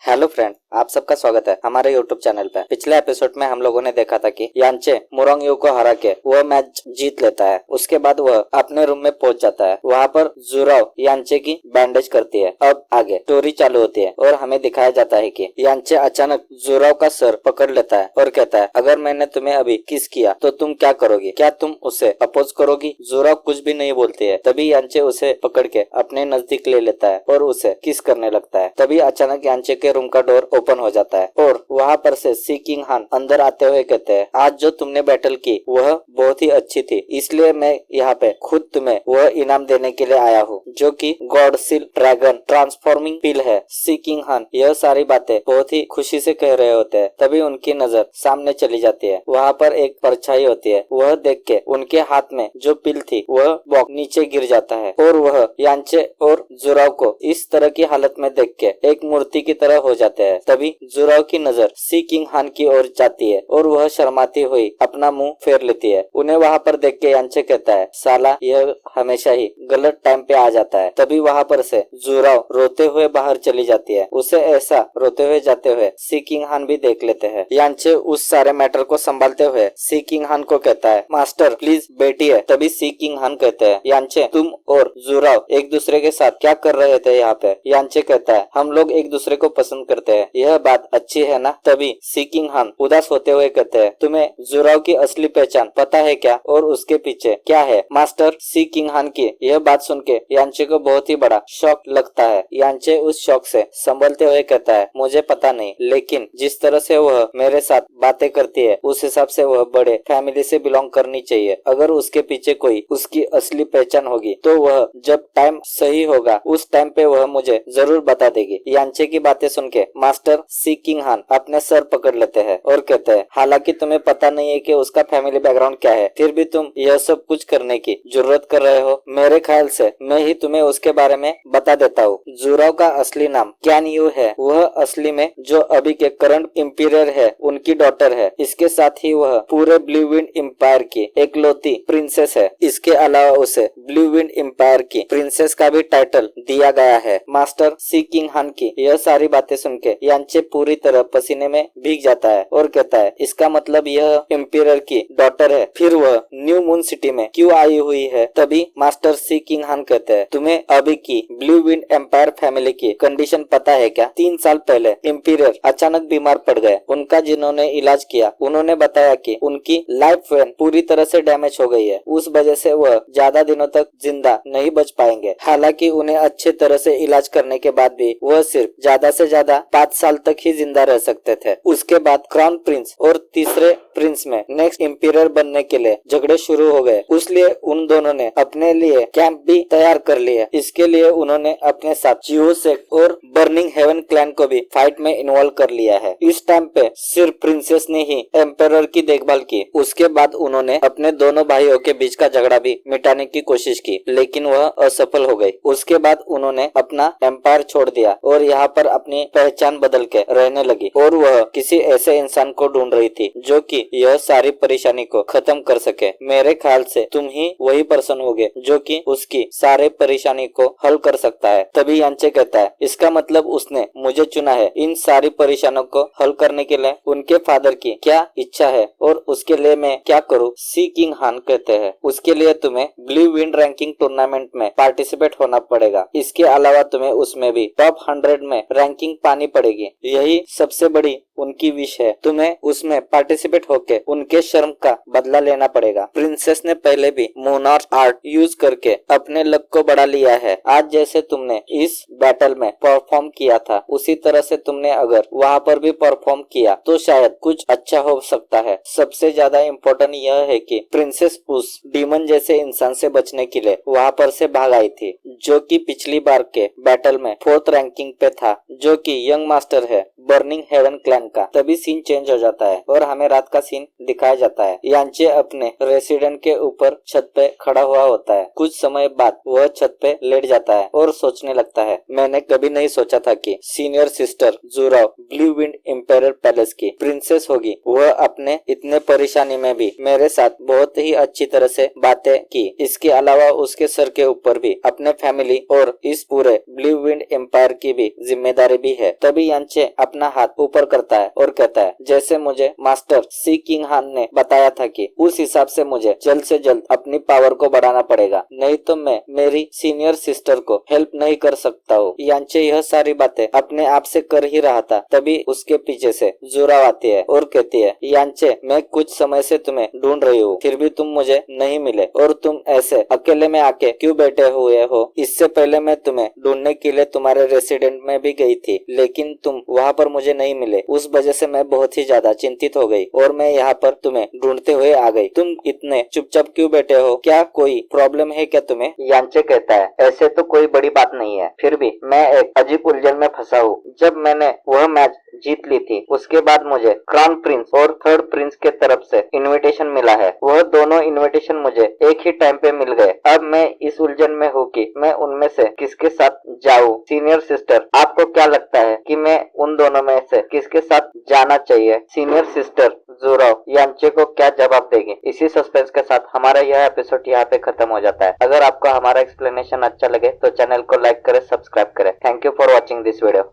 Hello friend, आप सबका स्वागत है हमारे यूट्यूब चैनल पे। पिछले एपिसोड में हम लोगों ने देखा था कि यांचे मुरोंगयू को हरा के वह मैच जीत लेता है। उसके बाद वह अपने रूम में पहुंच जाता है। वहाँ पर जुराव यांचे की बैंडेज करती है। अब आगे स्टोरी चालू होती है और हमें दिखाया जाता है कि यांचे अचानक जुराव का सर पकड़ लेता है और कहता है, अगर मैंने तुम्हें अभी किस किया तो तुम क्या करोगी? क्या तुम उसे अपोज करोगी? जुराव कुछ भी नहीं बोलती है। तभी यांचे उसे पकड़ के अपने नजदीक ले लेता है और उसे किस करने लगता है। तभी अचानक यांचे के रूम का डोर ओपन हो जाता है और वहाँ पर से सी किंग हान अंदर आते हुए कहते हैं, आज जो तुमने बैटल की वह बहुत ही अच्छी थी, इसलिए मैं यहाँ पे खुद तुम्हें वह इनाम देने के लिए आया हूँ जो कि गॉड सील ड्रैगन ट्रांसफॉर्मिंग पिल है। सी किंग हान यह सारी बातें बहुत ही खुशी से कह रहे होते हैं। तभी उनकी नजर सामने चली जाती है। वहाँ पर एक परछाई होती है। वह देख के उनके हाथ में जो पिल थी वह बॉक्स नीचे गिर जाता है और वह यांचे और जुराव को इस तरह की हालत में देख के एक मूर्ति की तरह हो जाते हैं। तभी जुराव की नजर सी किंग हान की ओर जाती है और वह शर्माती हुई अपना मुंह फेर लेती है। उन्हें वहाँ पर देख के यांचे कहता है, साला यह हमेशा ही गलत टाइम पे आ जाता है। तभी वहाँ पर से जुराव रोते हुए बाहर चली जाती है। उसे ऐसा रोते हुए जाते हुए सी किंग हान भी देख लेते हैं। यांचे उस सारे मैटर को संभालते हुए सी किंग हान को कहता है, मास्टर प्लीज बैठिए। तभी सी किंग हान कहते हैं, यांचे तुम और जुराव एक दूसरे के साथ क्या कर रहे थे यहाँ पे? यांचे कहता है, हम लोग एक दूसरे को पसंद करते हैं, यह बात अच्छी है ना? तभी सी किंग हान उदास होते हुए कहते हैं, तुम्हें जुराव की असली पहचान पता है क्या और उसके पीछे क्या है? मास्टर सी किंग हान की यह बात सुन के यांचे को बहुत ही बड़ा शॉक लगता है। यांचे उस शॉक से संभलते हुए कहता है, मुझे पता नहीं, लेकिन जिस तरह से वह मेरे साथ बातें करती है उस हिसाब से वह बड़े फैमिली से बिलोंग करनी चाहिए। अगर उसके पीछे कोई उसकी असली पहचान होगी तो वह जब टाइम सही होगा उस टाइम पे वह मुझे जरूर बता देगी। यांचे की बातें सुन के मास्टर सी किंग हान अपने सर पकड़ लेते हैं और कहते हैं, हालांकि तुम्हें पता नहीं है कि उसका फैमिली बैकग्राउंड क्या है, फिर भी तुम यह सब कुछ करने की जरूरत कर रहे हो। मेरे ख्याल से मैं ही तुम्हें उसके बारे में बता देता हूँ। जुराव का असली नाम कैन यू है। वह असली में जो अभी के करंट इंपीरियर है उनकी डॉटर है। इसके साथ ही वह पूरे ब्लू विंड एम्पायर की एकलौती प्रिंसेस है। इसके अलावा उसे ब्लू विंड एम्पायर की प्रिंसेस का भी टाइटल दिया गया है। मास्टर सी किंग हान की यह सारी बातें सुन के यांचे पूरी तरह पसीने में भीग जाता है और कहता है, इसका मतलब यह एम्पियर की डॉटर है, फिर वह न्यू मून सिटी में क्यों आई हुई है? तभी मास्टर सी किंग हान कहते हैं, तुम्हें अभी की ब्लू विंड एम्पायर फैमिली की कंडीशन पता है क्या? 3 साल पहले एम्पियर अचानक बीमार पड़ गए। उनका जिन्होंने इलाज किया उन्होंने बताया कि उनकी लाइफ वेन पूरी तरह से डैमेज हो गई है। उस वजह से वह ज्यादा दिनों तक जिंदा नहीं बच पाएंगे। हालांकि उन्हें अच्छे तरह से इलाज करने के बाद भी वह सिर्फ ज्यादा से ज्यादा 5 साल तक ही जिंदा रह सकते थे। उसके बाद क्राउन प्रिंस और तीसरे प्रिंस में नेक्स्ट एम्पियर बनने के लिए झगड़े शुरू हो गए। इसलिए उन दोनों ने अपने लिए कैंप भी तैयार कर लिए। इसके लिए उन्होंने अपने साथ जियो सेक्ट और बर्निंग हेवन क्लैन को भी फाइट में इन्वॉल्व कर लिया है। इस टाइम पे सिर्फ प्रिंसेस ने ही एम्पायर की देखभाल की। उसके बाद उन्होंने अपने दोनों भाइयों के बीच का झगड़ा भी मिटाने की कोशिश की, लेकिन वह असफल हो गई। उसके बाद उन्होंने अपना एम्पायर छोड़ दिया और यहाँ पर अपनी पहचान बदल के रहने लगी और वह किसी ऐसे इंसान को ढूंढ रही थी जो कि यह सारी परेशानी को खत्म कर सके। मेरे ख्याल से तुम ही वही पर्सन होगे जो कि उसकी सारे परेशानी को हल कर सकता है। तभी यांचे कहता है, इसका मतलब उसने मुझे चुना है इन सारी परेशानियों को हल करने के लिए। उनके फादर की क्या इच्छा है और उसके लिए मैं क्या करूँ? सी किंग हान कहते हैं, उसके लिए तुम्हें ब्लू विंड रैंकिंग टूर्नामेंट में पार्टिसिपेट होना पड़ेगा। इसके अलावा तुम्हें उसमें भी टॉप 100 में रैंकिंग पानी पड़ेगी। यही सबसे बड़ी उनकी विश है। तुम्हें उसमें पार्टिसिपेट होके उनके शर्म का बदला लेना पड़ेगा। प्रिंसेस ने पहले भी मोनार्च आर्ट यूज करके अपने लक को बढ़ा लिया है। आज जैसे तुमने इस बैटल में परफॉर्म किया था उसी तरह से तुमने अगर वहाँ पर भी परफॉर्म किया तो शायद कुछ अच्छा हो सकता है। सबसे ज्यादा इम्पोर्टेंट यह है कि प्रिंसेस उस डीमन जैसे इंसान से बचने के लिए वहाँ पर से भाग आई थी जो कि पिछली बार के बैटल में 4th रैंकिंग पे था, जो कि यंग मास्टर है। बर्निंग हेवन क्लैन का। तभी सीन चेंज हो जाता है और हमें रात का सीन दिखाया जाता है। यांचे अपने रेसिडेंट के ऊपर छत पे खड़ा हुआ होता है। कुछ समय बाद वह छत पे लेट जाता है और सोचने लगता है, मैंने कभी नहीं सोचा था कि सीनियर सिस्टर जुराव ब्लू विंड एम्पायर पैलेस की प्रिंसेस होगी। वह अपने इतने परेशानी में भी मेरे साथ बहुत ही अच्छी तरह से बातें की। इसके अलावा उसके सर के ऊपर भी अपने फैमिली और इस पूरे ब्लू विंड एम्पायर की भी जिम्मेदारी भी है। तभी यांचे अपना हाथ ऊपर करता है और कहता है, जैसे मुझे मास्टर सी किंग हान ने बताया था कि उस हिसाब से मुझे जल्द से जल्द अपनी पावर को बढ़ाना पड़ेगा, नहीं तो मैं मेरी सीनियर सिस्टर को हेल्प नहीं कर सकता हूँ। यांचे यह सारी बातें अपने आप से कर ही रहा था, तभी उसके पीछे से जुराव आती है और कहती है, यांचे मैं कुछ समय से तुम्हें ढूंढ रही हूँ, फिर भी तुम मुझे नहीं मिले और तुम ऐसे अकेले में आके क्यों बैठे हुए हो? इससे पहले मैं तुम्हें ढूंढने के लिए तुम्हारे रेसिडेंट में भी गई थी, लेकिन तुम वहाँ पर मुझे नहीं मिले। उस वजह से मैं बहुत ही ज्यादा चिंतित हो गई और मैं यहाँ पर तुम्हें ढूंढते हुए आ गई। तुम इतने चुपचाप क्यों बैठे हो? क्या कोई प्रॉब्लम है क्या तुम्हें? यांचे कहता है, ऐसे तो कोई बड़ी बात नहीं है, फिर भी मैं एक अजीब उलझन में फंसा हूँ। जब मैंने वह मैच जीत ली थी उसके बाद मुझे क्राउन प्रिंस और थर्ड प्रिंस के तरफ से इनविटेशन मिला है। वह दोनों इनविटेशन मुझे एक ही टाइम पे मिल गए। अब मैं इस उलझन में हूँ कि मैं उनमें से किसके साथ जाऊँ। सीनियर सिस्टर, आपको क्या लगता है कि मैं उन दोनों में से किसके साथ जाना चाहिए? सीनियर सिस्टर जुराव यांचे को क्या जवाब देगी? इसी सस्पेंस के साथ हमारा यह एपिसोड यहाँ पे खत्म हो जाता है। अगर आपको हमारा एक्सप्लेनेशन अच्छा लगे तो चैनल को लाइक करें, सब्सक्राइब करें। Thank you for watching this video.